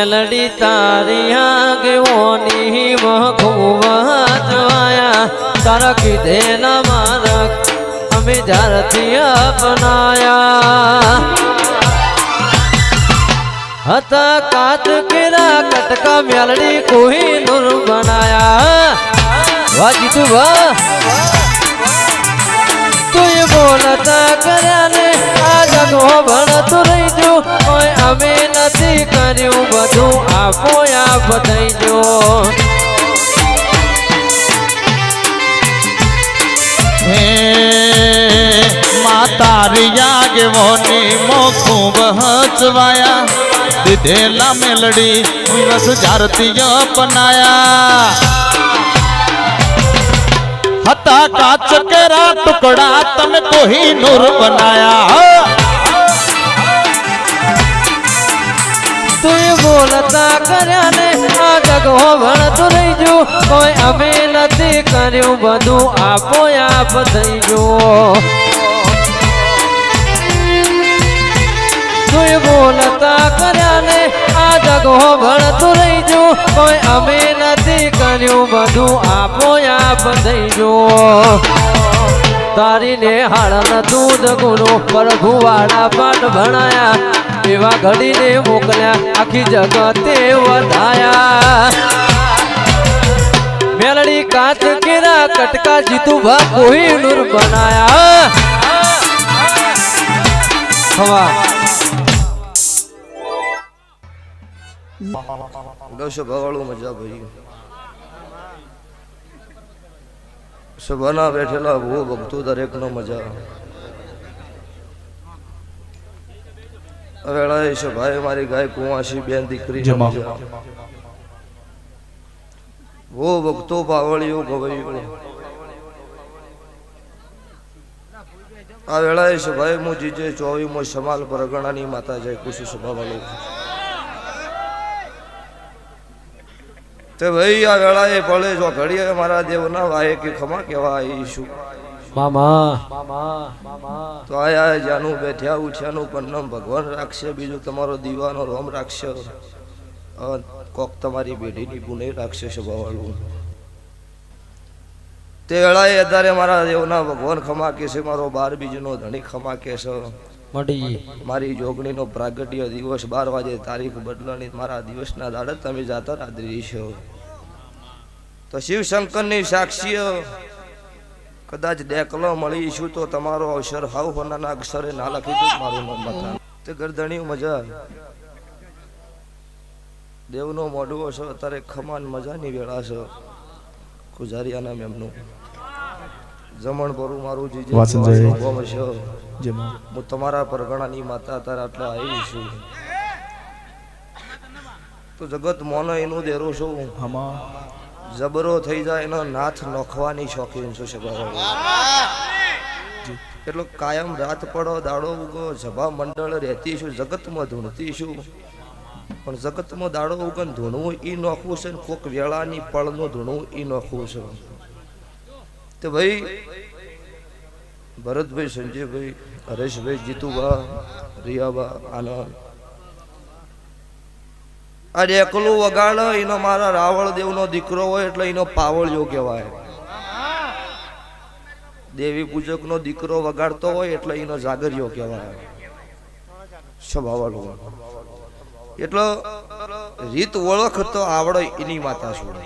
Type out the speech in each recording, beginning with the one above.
મેલડી તારી આગેવાની ખૂબ જવાયા તારા કીધેલા માર્ગ અમે જ્યારથી અપનાયા હતા કાચ કેરા કટકા મેલડી કોઈ નૂર બનાયા વાહ જીતુ વાહ તું બોલતા કર્યા ને આ જગો ભણતું રહી જો કોઈ અમે નથી કર્યું બધું આપો આપ થઈ જો માતા રિયા આગેવાની મો ખૂબ હચવાયા દીધેલા મેલડી દિવસ જારતી અપનાયા હતા કાચ કેરા ટુકડા તમે કોઈ નૂર બનાયા તું બોલતા કર્યા ને આ જગો ભણતું રહી જો કોઈ અમે નથી કર્યું બધું આપો આપ થઈ જો તું બોલતા કર્યા ને આ જગો ભણતું રહી જો કોઈ અમે નથી કર્યું બધું આપો આપ થઈ જો તારી ને હાળન દૂધ ગુનો પ્રભુ વાળા પાઠ ભણાયા એવા ઘડીને મોકલ્યા આખી જગતે વધાયા મેલડી કાચ કેરા કટકા જીતુ ભા કોઈ નૂર બનાયા હવા સભાવાળું મજા ભાઈ સભાના બેઠેલા બહુ ભક્તો દરેક નો મજા વેળાએ સભાએ મારી ગાય કુંવાસી બેન દીકરી બહુ ભક્તો પાવળીઓ ગવાયું આ વેળાએ સભાએ હું જીજે 24મો સમાલ પરગણાની માતા જય કુશુ સભાવાળું તે ભાઈ આ વેળાએ પડે જો ઘડીએ મારા દેવના વાય કે ખમા કેવા આવીશું મામા તો આયા જાનું બેઠ્યા ઉઠ્યાનું પન્નમ ભગવાન રાખશે બીજું તમારો દીવાનો રોમ રાખશે કોક તમારી બેઢીની પુણે રાખશે સભાવાળું તે વેળાએ અત્યારે મારા દેવના ભગવાન ખમા કે છે મારો 12 બીજનો ધણી ખમા કે છે મારી જોગણીનો પ્રાગટ્ય દિવસ 12 વાગે તારીખ બદલાની મારા દિવસના દાડે તમે જાતા રાત્રિ છો તો શિવ શંકરની સાક્ષી કદાચ દેકલો મળીશું તો તમારો અક્ષર હાવ હોનાના અક્ષરે ના લખી દઉં મારું નામ બતા તે ગરદણી મજા દેવનો મોઢું હશે અત્યારે ખમાન મજાની વેળા છે ગુજારિયાના મેમનું જમણ ભરું મારું જીજે હું તમારા પરગણાની માતા અત્યારે આટલા આવી છું તો જગત મોનો એનું દેરો છું જબરો થઈ જાય એનો નાથ નોખવાની શોખીન છું એટલો કાયમ રાત પડો દાડો ઉગો સભા મંડળ રહેતી છું જગતમાં ધૂણતી છું પણ જગતમાં દાડો ઉગન ધૂણવું ઈ નોખવું છે ને કોક વેળાની પળનું ધૂણવું ઈ નોખવું છે તે ભાઈ ભરતભાઈ સંજયભાઈ હરેશભાઈ જીતુભા રિયાબા આનંદ અરે એકલું વગાડ એનો મારા રાવળ દેવનો દીકરો હોય એટલે એનો પાવળિયો કહેવાય દેવી પૂજકનો દીકરો વગાડતો હોય એટલે એનો જાગરિયો કહેવાય સ્વભાવવાળો એટલો રીત ઓળખ તો આવડે એની માતા છું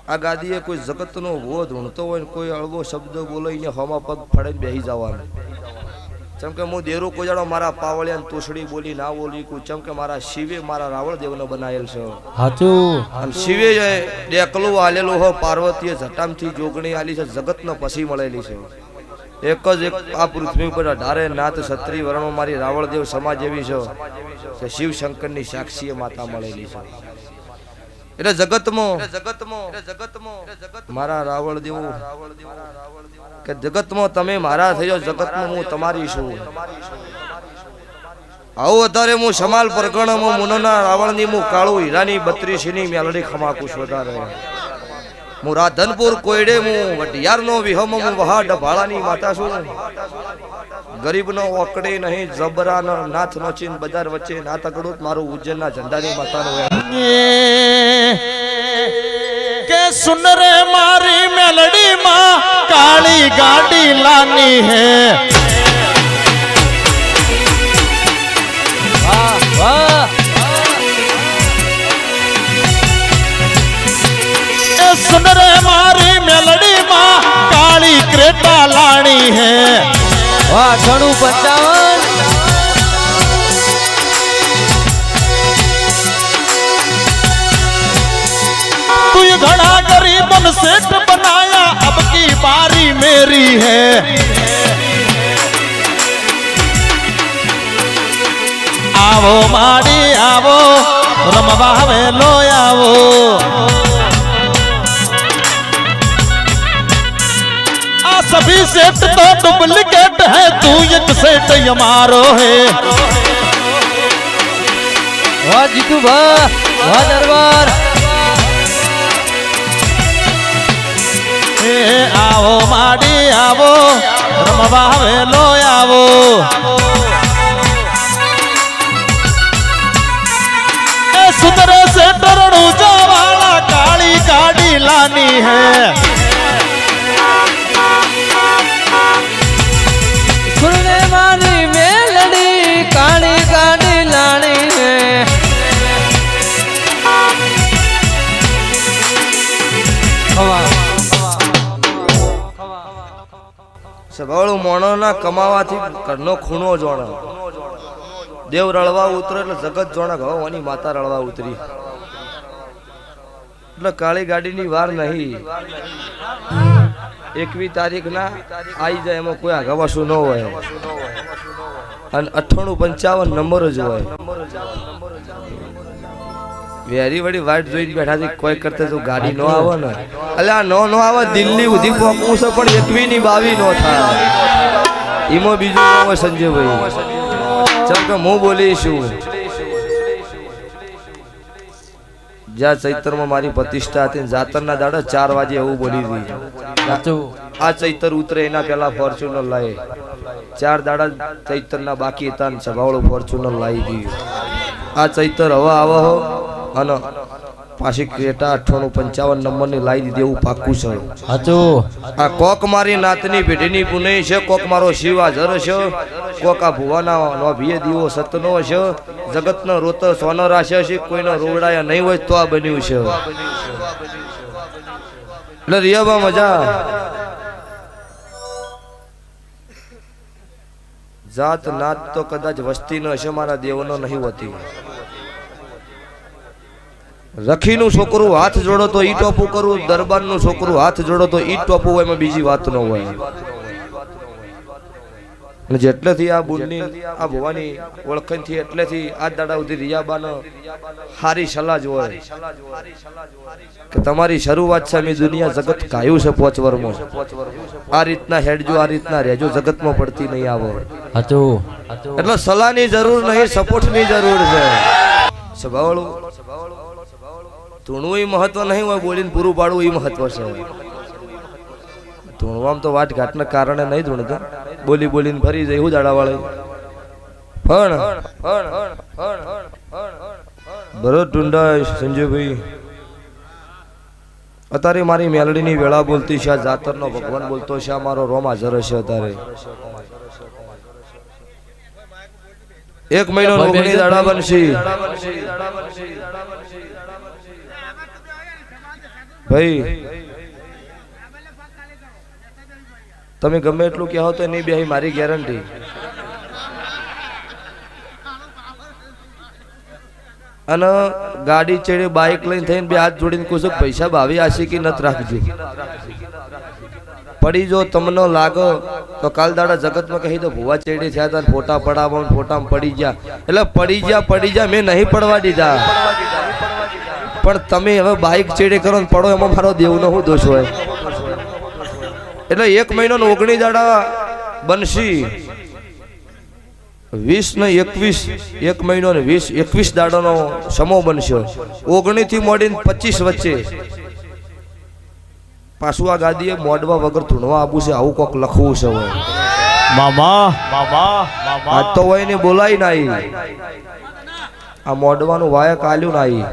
આ ગાદીએ કોઈ જગતનો ભો ધૂણતો હોય ને કોઈ અળવો શબ્દ બોલાઈને હમા પગ ફળે બેસી જવાનું ચમ કે હું દેરો કોઈ જાણો મારા પાવળિયા તોસડી બોલી ના બોલી કોઈ ચમ કે મારા શિવે મારા રાવળ દેવનો બનાયેલ છે સાચું શિવે ડેકલું આલેલું હો પાર્વતીએ જટામથી જોગણી આલી છે જગતનો પછી મળેલી છે એક જ એક આ પૃથ્વી ઉપર 18 નાથ ક્ષત્રિય વર્ણો મારી રાવળ દેવ સમાજ એવી છે કે શિવ શંકરની સાક્ષીએ માતા મળેલી છે એટલે જગતમાં મારા રાવળ દેવ કે જગતમાં તમે મારા થયો જગતમાં હું તમારી છું આવું અત્યારે હું સમાલ પરગણામાં મુનના રાવણની હું કાળું હીરાની 32ની મેલડી ખમાકું છું વધારે હું રાધનપુર કોયડે હું વટિયારનો વિહમ હું વહા ડભાળાની માતા છું ગરીબનો ઓકડે નહીં જબરાનો નાથ નોચીન બજાર વચ્ચે ના તગડું મારું ઉજ્જૈનના ઝંડાની માતાનું કે સુન રે મારી મેલડી માં કાળી ગાડી લાની હે વાહ વાહ એ સુન રે મારી મેલડી માં કાળી ક્રેટા લાણી હે વાહ 9655 तू ये घड़ा गरीबन सेठ बनाया अब की बारी मेरी है आवो माड़ी आवो रमवा वेलो आवो आ सभी सेठ तो डुप्लीकेट है तू एक सेठ हमारो है વાહ જીતુ ભા વાહ દરબાર ए आवो माड़ी आवो रमवा वेलो आवो ए सुंदर से डरणू जावाला काली गाड़ी लानी है સુરને મારી મેલડી કાળી ગાડી લાણી હે વાહ સભાળું મોણોના કમાવાથી ઘરનો ખૂણો જોણે દેવ રળવા ઉતરે એટલે જગત જોણે ભવાની માતા રળવા ઉતરી એટલે કાળી ગાડીની વાર નહીં 21 તારીખ ના આવી જાય એમાં કોઈ આગાવાસું ન હોય અને 9855 નંબર જ હોય વેરી વડી વાઈટ જોઈને બેઠા છે કોઈ કરતે તો ગાડી ન આવે ને અલ્યા નો આવે દિલ્હી સુધી પહોંચવું છે પણ 21 ની 22 નો થાય ઈમો બીજું ન હોય સંજયભાઈ ચમ કે હું બોલીશું જ્યાં ચૈતરમાં મારી પ્રતિષ્ઠા હતી જાતરના દાડા 4 વાગે એવું બોલી હતી સાચું આ ચૈતર ઉતરે એના પહેલા ફોર્ચ્યુનર લાવે 4 દાડા ચૈતરના બાકી હતા ને સભાવાળો ફોર્ચ્યુનર લાવી દીધું આ ચૈતર હવે આવે હો અને પાછી ક્રેટા 9855 નંબરની લાવી દીધી એવું પાક્કું છે સાચું આ કોક મારી નાતની પેઢીની પુનઈ છે કોક મારો શિવ હાજર છે કોક આ ભુવાના નો ભીએ દીવો સતનો છે જગતનો રોત સોનો રાશે છે કોઈનો રોવડાયા નહીં હોય તો આ બન્યું છે એટલે રિયાબા મજા જાત નાત તો કદાચ વસ્તી નો હશે મારા દેવનો નહીં હોતી રખીનું છોકરું હાથ જોડો તો ઈ ટોપું કરું દરબારનું છોકરું હાથ જોડો તો ઈ ટોપું હોય એમાં બીજી વાત ન હોય અને જેટલેથી આ બુનની આ ભવાની ઓળખણથી એટલેથી આ દાડા સુધી રિયાબાનો હારી સલાહ જ હોય કે તમારી શરૂઆત છે મેં દુનિયા જગત કાયું છે 5 વર્ષમાં આ રીતના હેડજો આ રીતના રહેજો જગતમાં પડતી નહીં આવો સાચું એટલે સલાહની જરૂર નહીં સપોર્ટની જરૂર છે સ્વભાવળું ધૂણવું એ મહત્વ નહીં હોય બોલીને પૂરું પાડવું એ મહત્વ છે ધૂણવામાં તો વાટ ઘાટના કારણે નહીં ધૂણતો બોલી બોલીને ફરી જાય એવું દાડાવાળે પણ ભરત ટુંડા સંજયભાઈ અત્યારે મારી મેલડીની વેળા બોલતી છે આ જાતરનો ભગવાન બોલતો છે આ મારો રોમ હાજર હશે અત્યારે 1 મહિનો 19 દાડા બનશે ભાઈ તમે ગમે એટલું કહો તો નહીં બેહી મારી ગેરંટી અને ગાડી ચડે બાઇક લઈને થઈને બે હાથ જોડીને કુછ પૈસા ભાવી આશીકી નત રાખજો પડી જો તમને લાગો તો કાલ દાડા જગતમાં કહી દો ભુવા ચેડી થયા હતા ફોટા પડાવો ફોટામાં પડી ગયા એટલે પડી જા મેં નહીં પડવા દીધા પણ તમે હવે બાઇક ચેડે કરો ને પડો એમાં મારો દેવનો શું દોષ હોય એટલે 1 મહિનો 19 દાડા બનશી 20 ને 21 1 મહિનો ને 21 દાડાનો સમો બનશે 19 થી મોડીને 25 વચ્ચે પાછું આ ગાદીએ મોડવા વગર ધૂણવા આપવું છે આવું કોક લખવું છે હવે મામા મામા મામા આજ તો હોય ને બોલાય નાઈ આ મોડવાનું વાયક આલ્યું નાઈ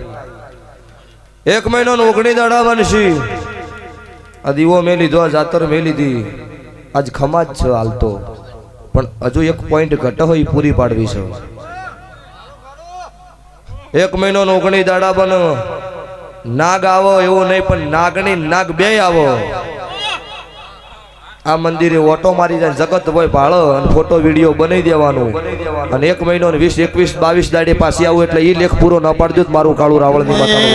1 મહિનો ને 19 દાડા બનશી આ દીવો મેં લીધો આ જાતર મેં લીધી આજ ખમા જ છે હાલતો પણ હજુ એક પોઈન્ટ ઘટે હોય પૂરી પાડવી છે 1 મહિનો ને 19 દાડા બન નાગ આવો એવું નહીં પણ નાગણી નાગ બે આવો આ મંદિરે ઓટો મારી જાય જગત હોય ભાળો અને ફોટો વિડીયો બનાવી દેવાનું અને 1 મહિનો ને 20 21 22 દાડે પાછી આવું એટલે એ લેખ પૂરો ન પાડજો મારું કાળું રાવણ ની માતાનું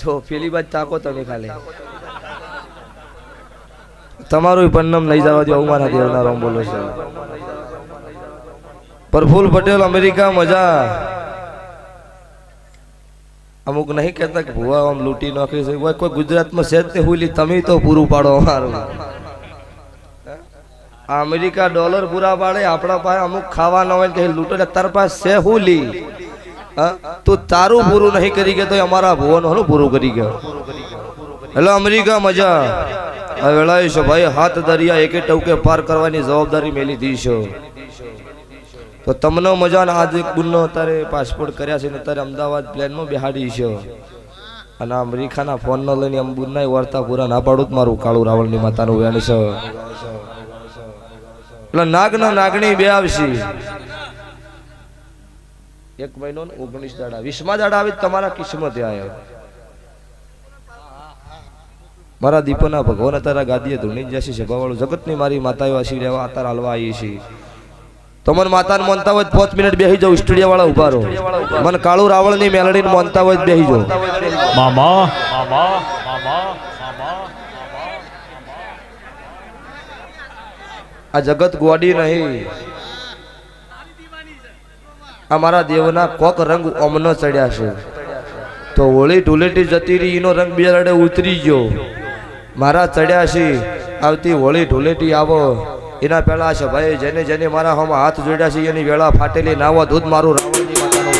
જો પેલી બાદ તાકો તમે ખાલી તમારું પન્નમ લઈ જવા દો મારા દેવના રામ બોલો છે પ્રફુલ પટેલ અમેરિકા મજા અમુક નહીં કહેતા કે ભુવા આમ લૂંટી નાખી છે કોઈ ગુજરાતમાં છે જ તે હુલી તમે તો પૂરું પાડો અમારું અમેરિકા ડોલર પૂરા પાડે આપણા પાસે અમુક ખાવા ન હોય કે લૂંટો તાર પાસે છે હુલી તું તારું પૂરું નહીં કરી ગયો તો અમારા ભુવાનું પૂરું કરી ગયો હેલો અમેરિકા મજા આ વેળાએ છે ભાઈ હાથ દરિયા એકે ટવકે પાર કરવાની જવાબદારી મેલી દીશો તો તમને મજા ને આજ એક ગુનો તારે પાસપોર્ટ કર્યા છે ને તારે અમદાવાદ પ્લેનમાં બેહાડી છે અને અમેરિકાના ફોન ન લઈને આમ બુનના વર્તા પૂરા ના પાડું મારું કાળું રાવણની માતાનું વેણ છે એટલે નાગ ના નાગણી બે આવશે 1 મહિનો ને 19 દાડા 20મા દાડા આવે તમારા કિસ્મતે આવ્યો મારા દીપના ભગવાન તારા ગાદીએ ધૂણી જશે સભાવાળું જગતની મારી માતાઓ આશી રહેવા આતાર હાલવા આવી છે તમને માતાને માનતા હોય 5 મિનિટ બેહી જાવ સ્ટુડિયો વાળા ઉભા રહો મને કાળું રાવણની મેલડીને માનતા હોય બેહી જાવ મામા મામા મામા આ જગત ગોડી નહીં અમારા દેવના કોક રંગ ઓમનો ચડ્યા છે તો હોળી ધૂળેટી જતી રહી એનો રંગ બિયારડે ઉતરી ગયો મારા ચડ્યા છે આવતી હોળી ધૂળેટી આવો એના પહેલા છે ભાઈ જેને જેને મારા હોમાં હાથ જોડ્યા છે એની વેળા ફાટેલી નાવો દૂધ મારું રાવણની માતાનો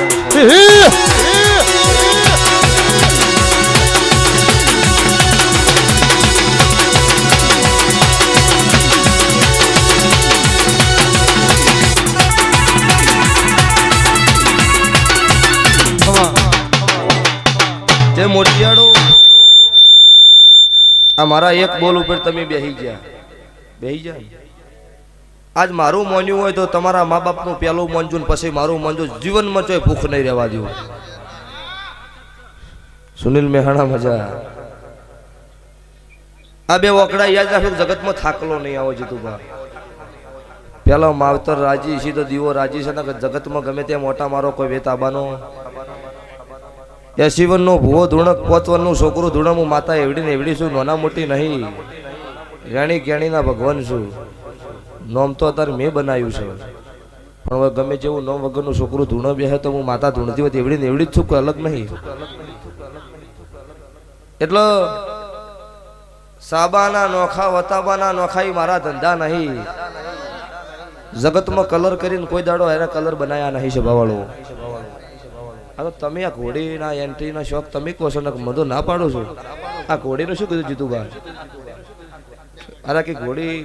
તે મોટિયાળો આ મારા એક બોલ ઉપર તમે બેહી ગયા આજ મારું મોન્યું હોય તો તમારા મા બાપનું પહેલું મોંજું પછી મારું મોંજું જીવનમાં ચોય ભૂખ નહીં રહેવા દઉં સુનિલ મેહાણા મજા આ બે વકડા યાદ રાખો જગતમાં થાકલો નહીં આવો જીતુભા પેલો માવતર રાજી છે તો દીવો રાજી છે ને જગતમાં ગમે તે મોટા મારો કોઈ વેતાબાનો 80 વર્ષનો ભૂવો ધૂણક 5 વર્ષનું છોકરું ધૂણક હું માતા એવડી ને એવડી છું નાના મોટી નહીં રાણી કેણીના ભગવાન છું નોમ તો અત્યારે મેં બનાવ્યું છે પણ હવે ગમે જેવું નોમ વગરનું છોકરું ધૂણો બેસે તો હું માતા ધૂણતી હોય એવડી ને એવડી જ છું કોઈ અલગ નહીં એટલે સાબાના નોખા વતાબાના નોખા મારા ધંધા નહીં જગતમાં કલર કરીને કોઈ દાડો એના કલર બનાયા નહીં છે બાવાળો આ તો તમે આ ઘોડીના એન્ટ્રીના શોખ તમે કહો છો ને મધો ના પાડો છો આ ઘોડીનું શું કીધું જીતુભા અરે કે ઘોડી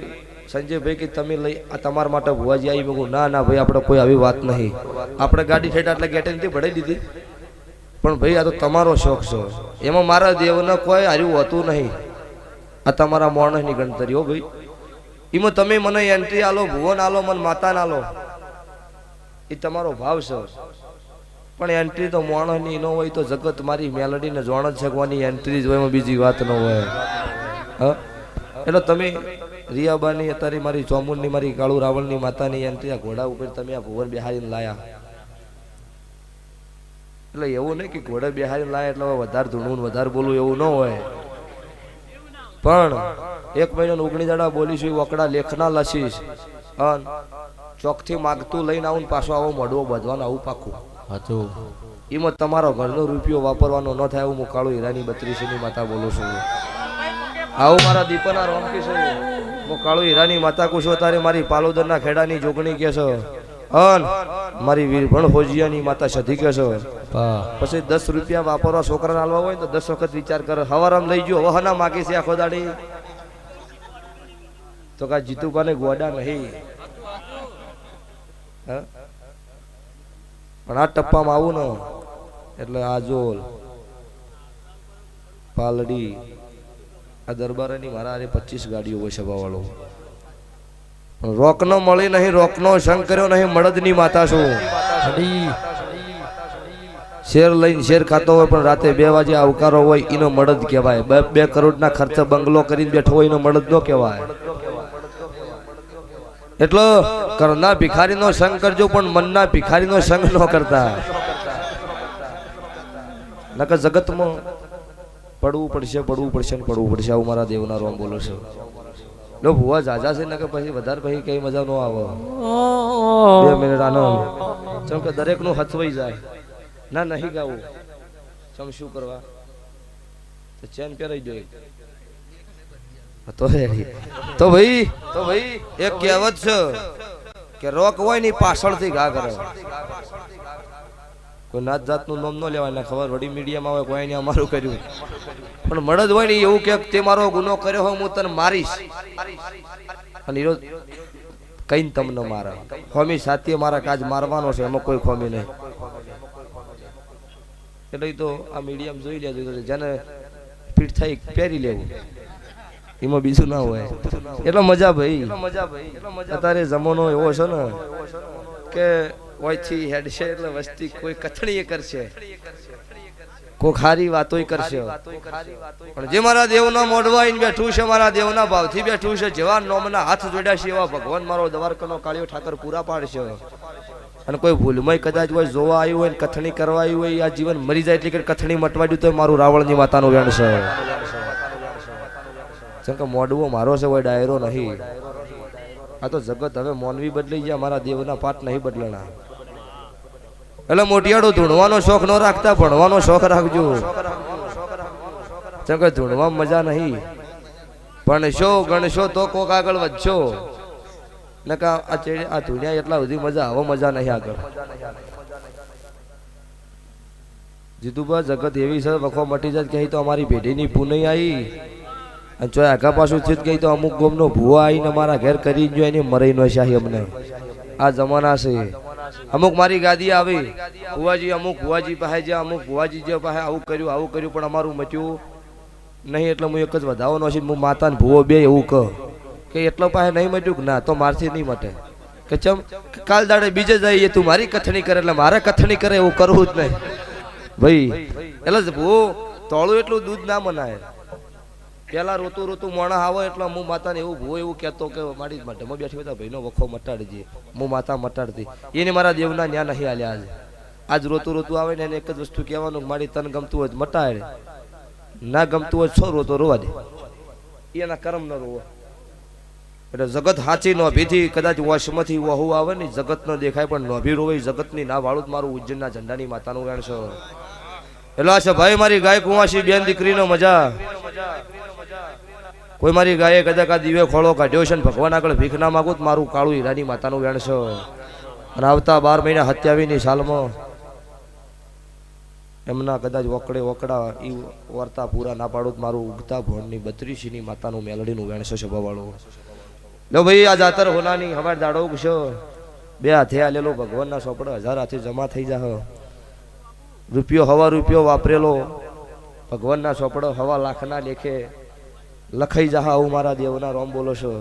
સંજયભાઈ કે તમે લઈ આ તમારા માટે ભુવાજી આવી બગું ના ના ભાઈ આપણે કોઈ આવી વાત નહીં આપણે ગાડી ઠેઠ એટલે ગેટે નથી ભરાઈ દીધી પણ ભાઈ આ તો તમારો શોખ છે એમાં મારા દેવને કોઈ હાર્યું હોતું નહીં આ તમારા માણસની ગણતરી હો ભાઈ એમાં તમે મને એન્ટ્રી આલો ભુવન આલો મને માતા આલો એ તમારો ભાવ છે પણ એન્ટ્રી તો માણસની ન હોય તો જગત મારી મેલડીને જોણ જ શકવાની એન્ટ્રી જ હોય એમાં બીજી વાત ન હોય હા એટલે તમે રિયાબાની અત્યારે મારી ચોમુંડની મારી કાળુ રાવણની માતાની એન્ટ્રી આ ઘોડા ઉપર તમે આ ભુવન બેહારીને લાયા એટલે એવું નહીં કે ઘોડા બેહારીને લાયા એટલે વધારે ધૂણવું વધારે બોલવું એવું ન હોય પણ 1 મહિનો 19 દાડા બોલીશું વકડા લેખના લસીશ અન ચોકથી માગતું લઈને આવું પાછો આવો મોઢવો બધવાનો આવું પાકું હતું એમાં તમારો ઘરનો રૂપિયો વાપરવાનો ન થાય એવું હું કાળુ હીરાની 32ની માતા બોલું છું આવું મારા દીપના રોમકી છે હું કાળુ હીરાની માતા કુશો તારે મારી પાલોદરના ખેડાની જોગણી કે છે અન મારી વીરભણ હોજિયાની માતા સધી કે છે પછી 10 રૂપિયા વાપરવા છોકરાને આલવા હોય તો 10 વખત વિચાર કરે હવારામ લઈ ગયો વહના માગે છે આખો દાડી તો કા જીતુભાને ગોડા નહીં હા? પણ આ ટપ્પામાં આવું ને એટલે આજોલ પાલડી આ દરબારની મારા આરે 25 ગાડીઓ હોય સભાવાળો પણ રોકનો મળી નહીં, રોકનો સંગ કર્યો નહીં, મળદની માતા છું. શેર લઈને શેર ખાતો હોય પણ રાતે 2 વાગે આવકારો હોય એનો મળદ કહેવાય. 2 કરોડના ખર્ચે બંગલો કરીને બેઠો હોય એનો મળદ નો કહેવાય. એટલો ઘરના ભિખારીનો સંગ કરજો પણ મનના ભિખારીનો સંગ ન કરતા. નકર જગતમાં પડવું પડશે ને પડવું પડશે. આવું મારા દેવના રોમ બોલો છો. લો ભુવા જાજા છે ને કે પછી વધારે પછી કઈ મજા ન આવે. 2 મિનિટ આનંદ ચમ કે દરેક નું હથવાઈ જાય. ના નહીં ગાવું ચમ શું કરવા તો ચેન પહેરાઈ જોઈએ તો ભાઈ એક કહેવત છે કે રોક હોય ને પાછળથી ઘા કરે. કોઈ નાત જાતનું નામ ન લેવાય. ખબર વડી મીડિયામાં આવે કોઈ અમારું કર્યું પણ મળદ હોય ને એવું કે તે મારો ગુનો કર્યો હોય હું તને મારીશ અને હીરો કઈ તમને મારા ખોમી સાથી મારા કાજ મારવાનો છે એમાં કોઈ ખોમી નહીં. એટલે તો આ મીડિયમ જોઈ લેજો જેને ફીટ થઈ પહેરી લેવું એમાં બીજું ના હોય. એટલે મજા ભાઈ અત્યારે જમાનો એવો છે ને કે ઓયથી હેડશે એટલે વસ્તી કોઈ કથણી કરશે, કોઈ ખારી વાતો કરશે. પણ જે મારા દેવના મોઢવા આવીને બેઠું છે, મારા દેવના ભાવથી બેઠું છે, જેવા નોમના હાથ જોડ્યા છે એવા ભગવાન મારો દ્વારકાનો કાળિયો ઠાકર પૂરા પાડશે. અને કોઈ ભૂલમાં કદાચ હોય જોવા આવ્યું હોય કથણી કરવા આવ્યું હોય આ જીવન મરી જાય એટલે કે કથણી મટવા દઉં તો મારું રાવણની માતાનું વેણ છે. જેમ કે મોઢવો મારો છે હોય ડાયરો નહીં. આ તો જગત હવે મોનવી બદલાઈ ગયા, મારા દેવના પાઠ નહીં બદલણા. એટલે મોટિયાળો ધૂણવાનો શોખ ન રાખતા, ભણવાનો શોખ રાખજો. જેમ કે ધૂણવામાં મજા નહીં, ભણશો ગણશો તો કોક આગળ વધશો. આ ધૂણ્યા એટલા બધી મજા આવો મજા નહીં આગળ. જીતુભા જગત એવી છે વખો મટી જાય કે તો અમારી પેઢીની પુનઈ આવી અને જો આગા પાછું થી ગઈ તો અમુક ગોમનો ભૂવો આવીને મારા ઘેર કરી જો એને મરાઈ નો શાહી. અમને આ જમાના છે. અમુક મારી ગાદી આવી ભુવાજી, અમુક ભુવાજી પાસે જ્યાં અમુક ભુવાજી જે પાસે આવું કર્યું પણ અમારું મચ્યું નહીં. એટલે હું એક જ વધાવવાનો છે હું માતા ને ભૂવો બે એવું કહું કે એટલો પાસે નહીં મટ્યું ના તો મારથી નહીં મટે. કે ચમ કાલ દાડે બીજે જઈએ તું મારી કથણી કરે એટલે મારે કથણી કરે એવું કરવું જ નહીં ભાઈ. એટલે ભૂવો તોળું એટલું દૂધ ના મનાય. પેલા રોતું મોણા આવે એટલે હું માતાને એવું ભૂવો એવું કહેતો કે મારી માટે હું બેઠી બધા ભાઈનો વખો મટાડજે. હું માતા મટાડતી એને મારા દેવના ન્યા નહીં હાલ્યા. આજ રોતું આવે ને એને એક જ વસ્તુ કહેવાનું મારી તને ગમતું હોય મટાડે, ના ગમતું હોય છો રોતો રોવા દે, એના કર્મ ન રોવો. એટલે જગત હાચી નોભીથી કદાચ વશમાંથી વહુ આવે ને જગત ન દેખાય પણ નોભી રોવે જગતની ના વાળું મારું ઉજ્જૈનના ઝંડાની માતાનું વેણ છે. એટલે છે ભાઈ મારી ગાય કુંવાસી બેન દીકરીનો મજા. કોઈ મારી ગાયે કદાચ આ દિવે ખોળો કાઢ્યો છે ને ભગવાન આગળ ભીખ ના માગું મારું કાળું હીરાની માતાનું વેણ છે. અને આવતા 12 મહિના 27ની સાલમાં એમના કદાચ વકડા એ વર્તા પૂરા ના પાડું મારું ઉગતા ભોણની 32ની માતાનું મેલડીનું વેણ છે સભાવાળો. લો ભાઈ આ જાતર હોનાની હમાર દાડો છે. 2 હાથે આલેલો ભગવાનના સોપડા 1000 હાથે જમા થઈ જા. રૂપિયો હવા રૂપિયો વાપરેલો ભગવાનના સોપડો 1.25 લાખના લેખે લખાઈ જા. આવું મારા દેવના રોમ બોલો છો.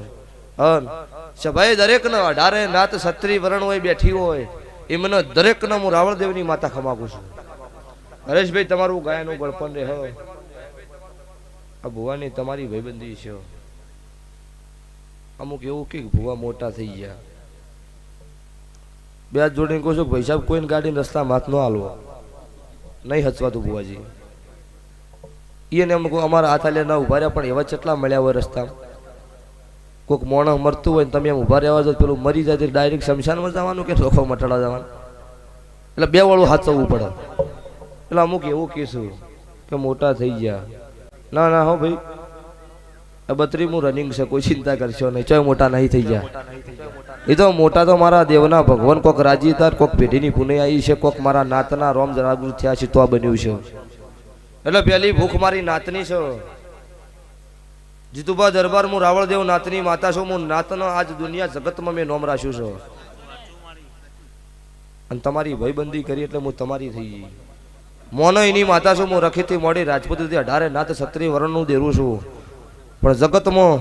ભાઈ દરેક ને 18 નાત 36 વરણ હોય બેઠી હોય એમને દરેક ને હું રાવણદેવની માતા ખમાગું છું. હરેશભાઈ તમારું ગાયનું ગળપણ રહે. આ ભુવાની તમારી ભાઈબંધી છે. અમુક એવું કે ભુવા મોટા થઈ ગયા 2 હાથ જોડીને કહું છું ભાઈ સાહેબ કોઈને ગાડીને રસ્તામાં હાથ ન હાલવો નહીં હચવાતું ભુવાજી. એને અમુક અમારા હાથ હાલે ના ઉભા રહ્યા પણ એવા કેટલા મળ્યા હોય રસ્તામાં. કોઈક મોણસ મરતું હોય ને તમે એમ ઉભા રહેવા જો પેલું મરી જાય ડાયરેક્ટ શમશાનમાં જવાનું કે ચોખો મટાડવા જવાનું. એટલે 2 વાળું હાચવવું પડે. એટલે અમુક એવું કહીશું કે મોટા થઈ ગયા. ના હો ભાઈ આ 32મું રનિંગ છે, કોઈ ચિંતા કરશો નહીં. ચોય મોટા નહીં થઈ ગયા. એ તો મોટા તો મારા દેવના ભગવાન કોક રાજી હતા, કોક પેઢીની પુનઈ આવી છે, કોક મારા નાતના રોમ જાગૃત થયા છે તો આ બન્યું છે. એટલે પહેલી ભૂખ મારી નાતની છે. જીતુભા દરબાર હું રાવળદેવ નાથની માતા છું. હું નાતનો આજ દુનિયા જગતમાં મેં નોમ રાખ્યું છે અને તમારી ભાઈબંધી કરી એટલે હું તમારી થઈ ગઈ. મોનો એની માતા છું. હું રખીથી મોડી રાજપૂતથી 18 નાત ક્ષત્રિય વર્ણનું દેરું છું. પણ જગતમાં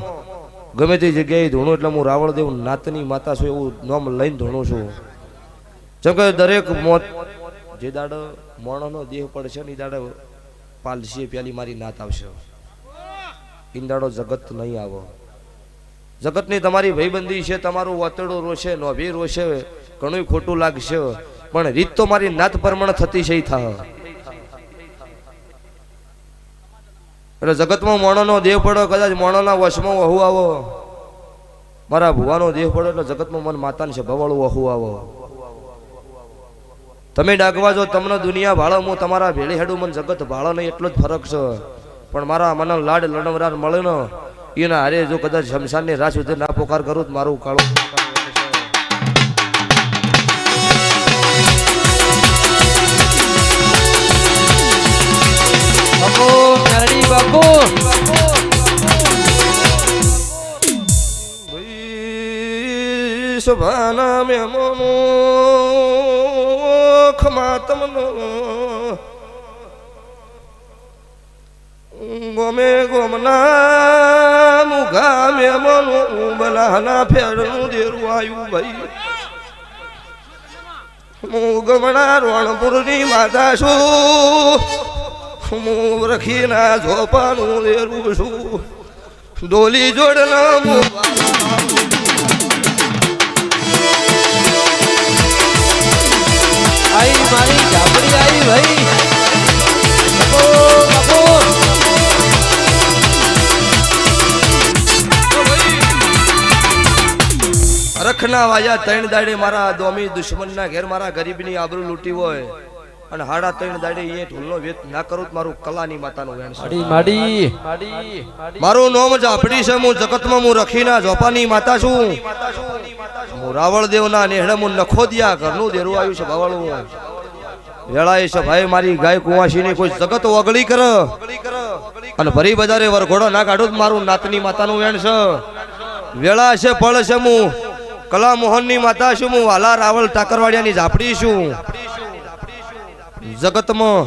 ગમે તે જગ્યાએ ધોણું એટલે હું રાવળદેવ નાતની માતા છું એવું નામ લઈને ધોણું છું. જેમ કે દરેક મોત જે દાડો મોણોનો દેહ પડશે ને એ દાડો પાલસી પેલી મારી નાત આવશે. ઈંદાડો જગત નહીં આવો. જગતની તમારી ભાઈબંધી છે, તમારું વાતડું રોશે, નોભી રોશે, ઘણું ખોટું લાગશે, પણ રીત તો મારી નાત પ્રમાણે થતી છે. એટલે જગતમાં મોણોનો દેહ પડો, કદાચ મોણોના વશમાં વહુ આવો, મારા ભુવાનો દેહ પડો એટલે જગતમાં મન માતાને છે ભવાળું વહુ આવો. તમે ડાગવા જો તમને દુનિયા ભાળો, હું તમારા ભેળી હેડું મન જગત ભાળો નહીં એટલો જ ફરક છે. પણ મારા મને લાડ લડમરાર મળે ને એના હારે જો કદાચ શમશાનની રાહ સુધી ના પોકાર કરું તો મારું કાળું બાપુ મેરડી બાપુ સભાના મેમનો ખમા તમનો ગોમે ગોમના મુગા મેમનો બલાના ફેરનું દેરું આવ્યું ભાઈ. હું ગમણા રણપુરની માતા છું. હું રખીના ઝોપાનું દેરું છું. ડોલી જોડના આઈ મારી ઝાપડી આઈ ભાઈ. બાપુ બાપુ રખના વાયા 3 દાડે મારા દોમી દુશ્મનના ઘેર મારા ગરીબની આબરૂ લૂંટી હોય અને 3.5 દાડે એ ઢોલનો વેત ના કરું તો મારું કલાની માતાનું વેણ છે. માડી મારું નામ ઝાપડી છે. હું જગતમાં હું રખીના ઝોપાની માતા છું. હું રાવળદેવના નેહડે હું નખોદિયા ઘરનું દેરું આવ્યું છે ભવાળું વેળાએ છે ભાઈ. મારી ગાય કુંવાસીની કોઈ જગત ઓગળી કર અને ભરી બજારે વરઘોડો ના કાઢું તો મારું નાતની માતાનું વેણ છે. વેળા છે પળ છે. હું કલા મોહનની માતા છું. હું વાલા રાવળ ટાકરવાડિયાની ઝાપડી છું. જગતમાં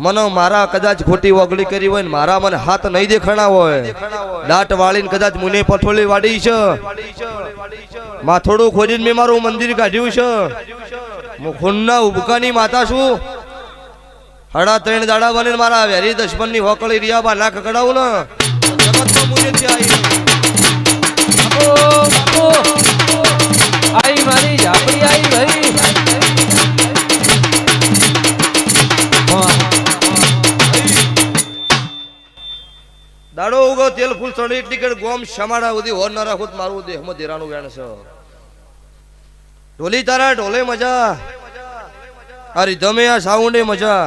મને મારા કદાચ ખોટી ઓગળી કરી હોય ને મારા મને હાથ નહીં દેખાણા હોય, દાટ વાળીને કદાચ મુને પથોળી વાડી છે, માથોડું ખોદીને મેં મારું મંદિર કાઢ્યું છે. હું ખૂનના ઉબકાની માતા છું. 3.5 દાડા બને મારા વેરી દશમનની હોકળી રિયાબા ના કકડાવું ને જગતમાં મુને ત્યાં આઈ મારી ઝાપડી આઈ ભાઈ. દાડો ઉગો તેલ ફૂલ ચડી એટલી કે ગોમ શમાડા સુધી હોર ના રાખું મારું દેહમાં દેરાનું વેણ છે. ઢોલી તારા ઢોલે મજા, આ રીધમે આ સાઉન્ડે મજા.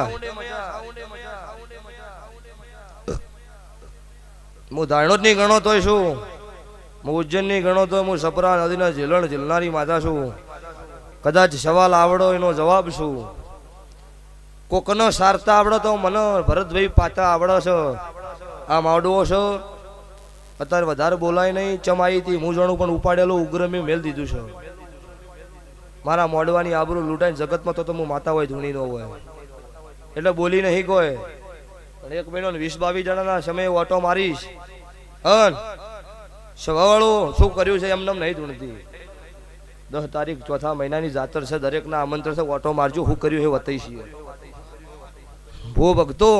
હું ધાણો જ નહીં ગણો તોય શું, હું ઉજ્જૈન ની ગણો તો હું સપરા નદીના ઝીલણ ઝીલનારી માતા છું. કદાચ સવાલ આવડો એનો જવાબ છું. કોકનો સારતા આવડો તો મને ભરતભાઈ પાતા આવડો છે. આ માવડવો છે અત્યારે વધારે બોલાય નહીં. ચમાઈ હતી હું જાણું પણ ઉપાડેલો ઉગ્ર મેં મેલ દીધું છે. મારા મોડવાની આબરૂ લૂંટાઈને જગતમાં તો હું માતા હોય ધૂણી ન હોય એટલે બોલી નહીં કોઈ. પણ 1 મહિનો 20-22 જણાના સમયે ઓટો મારીશ અન સવાળો શું કર્યું છે એમને નહીં ધૂણતી. 10 તારીખ 4થા મહિનાની જાતર છે. દરેકના આમંત્રણ છે. ઓટો મારજો શું કર્યું એ વતાઈ છીએ. ભૂ ભક્તો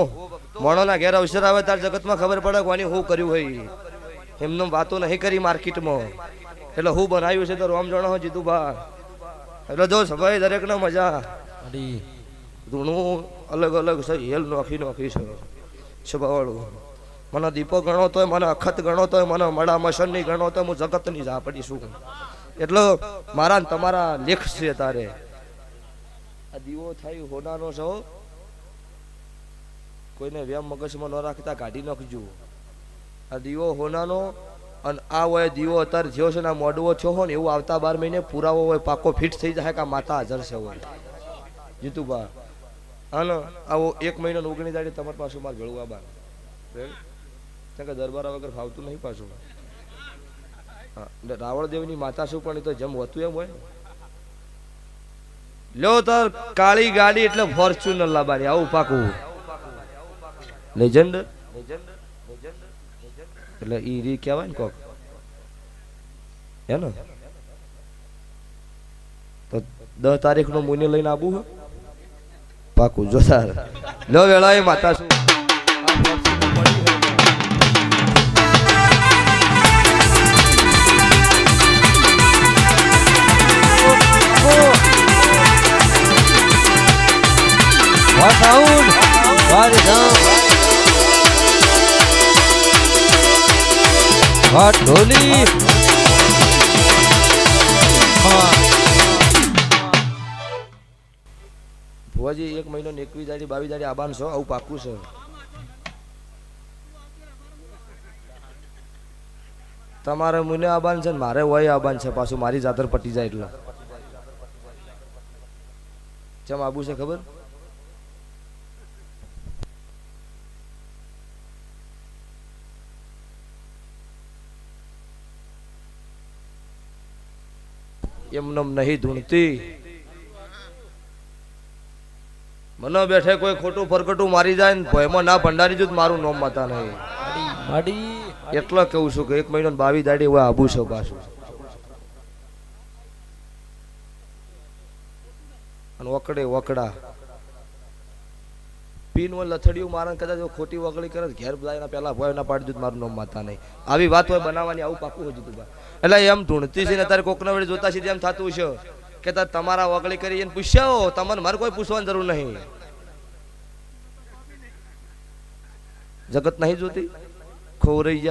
મોણોના ઘેર અવસર આવે તાર જગતમાં ખબર પડે કોની શું કર્યું હોય. એમને વાતો નહીં કરી માર્કેટમાં એટલે હું બનાવ્યું છે તો રોમ જણો જીતુભા. એટલે જો સભાઈ દરેકને મજા ધૂણું અલગ અલગ છે. હેલ નોખી છે સભાવાળું. મને દીપો ગણો તોય, મને અખત ગણો તોય, મને મડા મસનની ગણો તો હું જગતની ઝાપડી છું. એટલે મારા ને તમારા લેખ છે. તારે આ દીવો થાય હોનાનો છો, કોઈને વ્યામ મગજમાં ન રાખતા કાઢી નાખજો. આ દીવો હોનાનો અને આ હોય દીવો અત્યારે થયો છે ને આ મોડવો થયો હોય ને એવું આવતા 12 મહિને પુરાવો હોય પાકો ફિટ થઈ જાય કે આ માતા હાજર છે હોય જીતુભા. હા ને આવો 1 મહિનો 19 દાડે તમારી પાસે મારે ભેળું આબાર કારણ કે દરબારા વગર ફાવતું નહીં પાછું. હા એટલે રાવણદેવની માતા શું પણ એ તો જેમ હોતું એમ હોય ને. લ્યો તાર કાળી ગાડી એટલે ફોર્ચ્યુનર લાવવાની, આવું પાકું લેજન્ડ એટલે ઈ રી કહેવાય ને કોક હે ને. તો 10 તારીખનું મુને લઈને આવું હે પાકું જોતાર. લ્યો વેળા એ માતા શું સાઉન્ડ વારે ધામ વાટ ઢોલી ભુવાજી 1 મહિનો ને 21 દાડી 22 દાડી આબાન છો, આવું પાકું છે. તમારે મુને આબાન છે ને મારે હોય આબાન છે પાછું, મારી જાતર પટી જાય એટલે ચમ આબુ છે ખબર? એમનેમ નહીં ધૂણતી. મને બેઠે કોઈ ખોટું ફરકટું મારી જાય ને ભયમાં ના ભંડારી જો મારું નામ માતા નહીં. એટલે કેવું છું કે 1 મહિનો ને 22 દાડી હોય આબુ છે પાછું. અને વકડે વકડા પીન માં લથડિયું મારણ કદાચ ખોટી વગડી કરે ઘેર બધા પેલા ભય ના પાડી દીધું મારું નામ માતા નહીં. આવી વાત હોય બનાવવાની, આવું પાકું હોય જતું. એટલે એમ ઢૂંઢતી છે ને તારે કોકના વેળે જોતા સીધી એમ થતું છે કે તાર તમારા વગળી કરી એને પૂછ્યા તમને મારે કોઈ પૂછવાની જરૂર નહીં. જગત નહીં જોતી ખોવરાઈ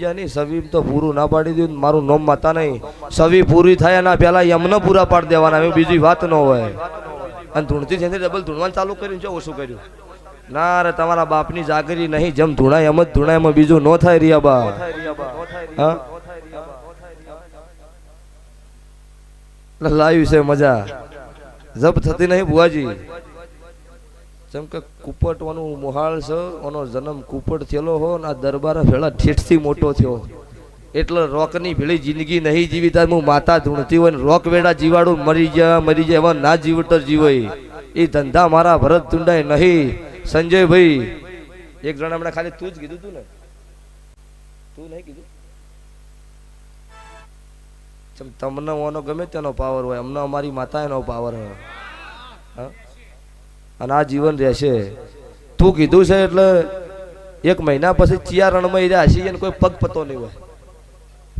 જા નહીં. સવી તો પૂરું ના પાડી દીધું મારું નામ માતા નહીં. સવી પૂરી થાય ના પેલા એમને પૂરા પાડી દેવાના, એવી બીજી વાત ન હોય. અને ધૂણતી છે ડબલ ધૂણવાનું ચાલુ કર્યું છે ઓછું કર્યું ના રે. તમારા બાપની જાગરી નહીં, જેમ ધૂણાય એમ જ ધૂણાય, એમાં બીજું ન થાય રિયા બા. હા લાવ્યું છે મજા જબ થતી નહીં બુઆજી. જેમ કે કુપટવાનું મોહાળ છે, ઓનો જન્મ કુપટ થયેલો હો ને આ દરબાર ભેળા ઠેઠથી મોટો થયો એટલે રોકની ભેળી જિંદગી નહીં જીવી. તાર હું માતા ધૂણતી હોય ને રોક વેડા જીવાડું મરી જાય એવા ના જીવતર જીવાય. એ ધંધા મારા ભરત તુંડાય નહીં. સંજયભાઈ એક જણા હમણાં ખાલી તું જ કીધું તું ને, તું નહીં કીધું? તમને ઓનો ગમે તેનો પાવર હોય, અમને અમારી માતા એનો પાવર હોય અને આ જીવન રહેશે. તું કીધું છે એટલે 1 મહિના પછી ચિયા રણમાં રહ્યા હશે એને કોઈ પગ પતો નહીં હોય,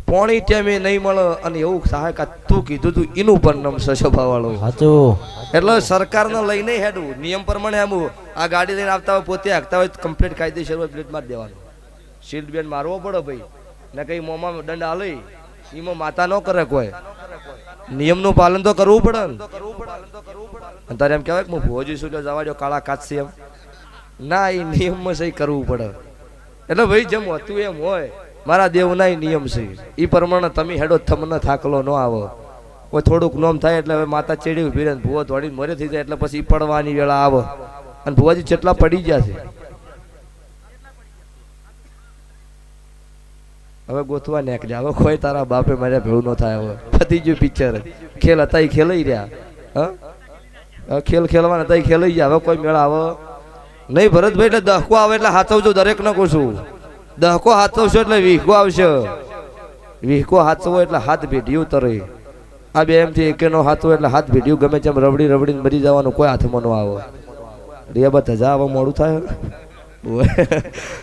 પોણી ટેમે નહીં મળે. અને એવું સહાય તું કીધું તું એનું પણ નામ સસભા વાળો. એટલે સરકારને લઈને હેડવું નિયમ પ્રમાણે. આમ આ ગાડી લઈને આવતા હોય પોતે હાંકતા હોય કમ્પ્લીટ કાયદેસર હોય પ્લેટ મારી દેવાનું. સીટ બેલ્ટ મારવો પડે ભાઈ ને કઈ મોમાં દંડ આલે એમાં માતા ન કરે કોઈ. નિયમનું પાલન તો કરવું પડે ને. તારે એમ કહેવાય કે હું ભોજી છું જવા દો કાળા કાચસી એમ ના, એ નિયમમાં સહી કરવું પડે. એટલે ભાઈ જેમ હતું એમ હોય, મારા દેવના નિયમ છે એ પ્રમાણે તમે હેડો, તમને થાકલો ન આવો. કોઈ થોડુંક નોમ થાય એટલે હવે માતા ચેડી ઉભી રહે, ભૂવો દોડીને મરે થઈ જાય એટલે પછી પડવાની વેળા આવે. અને ભુવાજી જેટલા પડી ગયા છે હવે ગોતવા નીકળ્યા. હવે કોઈ તારા બાપે મારે ભેળું ન થાય. હવે પતી ગયું પિક્ચર. ખેલ હતા એ ખેલાઈ રહ્યા. હા ખેલ ખેલવાના હતા એ ખેલાઈ ગયા. હવે કોઈ મેળા આવે નહીં. ભરતભાઈ એટલે દહકો આવે એટલે હાથવજો દરેક ને કહું છું. દહકો હાથવશો એટલે વીહકો આવશે. વીહકો હાથવો એટલે હાથ ભેઢિયું તરે. આ બે એમથી એકેનો હાથવો એટલે હાથ ભેઢિયું ગમે તેમ રબડી રબડીને મરી જવાનું, કોઈ હાથમાં ન આવે. રિયા ધજા હવે મોડું થાય.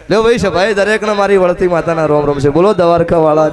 લો ભાઈ છે ભાઈ દરેક ને મારી વળતી માતાના રોમ રોમ છે. બોલો દ્વારકા વાળા.